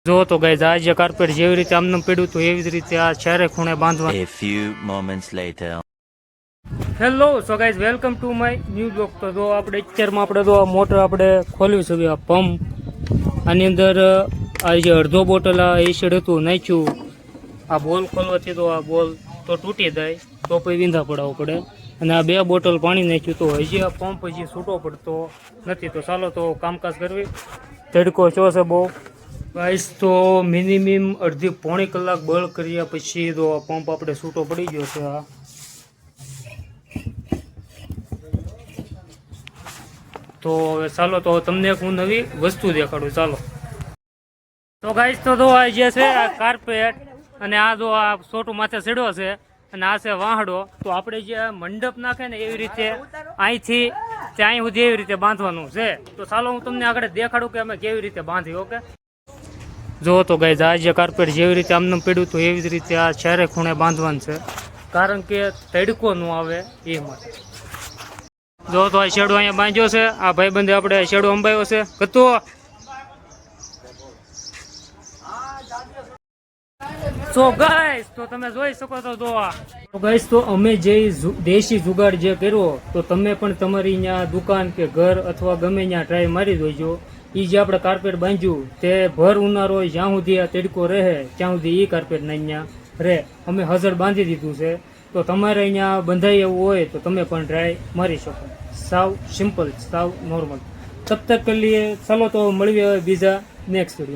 જો તો ગાઈઝ આ જે કાર્પેટ જેવી રીતે આમનું પડ્યું હતું એવી જ રીતે આ ચારે ખૂણે બાંધવા. A few moments later. Hello so guys welcome to my new blog. તો જો આપણે અત્યારમાં આપણે તો આ મોટર આપણે ખોલ્યું છે આ પંપ. આની અંદર આ જે અડધો બોટલ આ એસિડ હતું નાખ્યું. આ બોલ ખોલવાથી તો આ બોલ તો તૂટી જાય તો પછી વિંધા પડાવવો પડે. અને આ 2 બોટલ પાણી નાખ્યું તો હજી આ પંપ હજી છૂટો પડતો નથી. તો ચાલો તો કામકાજ કરવી. તડકો છો છે બહુ ગાઈસ. તો મિનિમમ અડધી પોણી કલાક બળ કર્યા પછી તો પંપ આપણે છૂટો પડી ગયો છે. આ તો હવે ચાલો તો તમને એક હું નવી વસ્તુ દેખાડું. ચાલો તો ગાઈસ તો આ જે છે આ કાર્પેટ અને આ જો આ છોટું માથે ચડ્યો છે અને આ છે વાહડો. તો આપણે જે મંડપ નાખે ને એવી રીતે અહીંથી ત્યાં સુધી એવી રીતે બાંધવાનું છે. તો ચાલો હું તમને આગળ દેખાડું કે અમે કેવી રીતે બાંધી. ઓકે જો તો ગાઈઝ આ જે કાર્પેટ જેવી રીતે આમનું પડ્યું હતું એવી જ રીતે આ ચારે ખૂણે બાંધવાનું છે. કારણ કે તડકો ન આવે એ માટે. જો તો આ શેડો અહીંયા બાંધ્યો છે. આ ભાઈબંધે આપણે શેડો અંબાયો છે. કતો સો ગાઈસ તો તમે જોઈ શકો છો. તો ગાઈસ તો અમે જે દેશી જુગાડ જે કર્યો તો તમે પણ તમારી અહીંયા દુકાન કે ઘર અથવા ગમે ત્યાં ટ્રાય મારી દોજો. એ જે આપણે કાર્પેટ બાંધ્યું તે ભર ઉનાળો હોય જ્યાં સુધી આ તડકો રહે ત્યાં સુધી એ કાર્પેટ અહીંયા રહે. અમે હજર બાંધી દીધું છે. તો તમારે અહીંયા બંધાઈ એવું હોય તો તમે પણ ટ્રાય મારી શકો. સાવ સિમ્પલ સાવ નોર્મલ. તબ તક કે લીએ ચાલો તો મળીએ બીજા નેક્સ્ટ વિડીયો.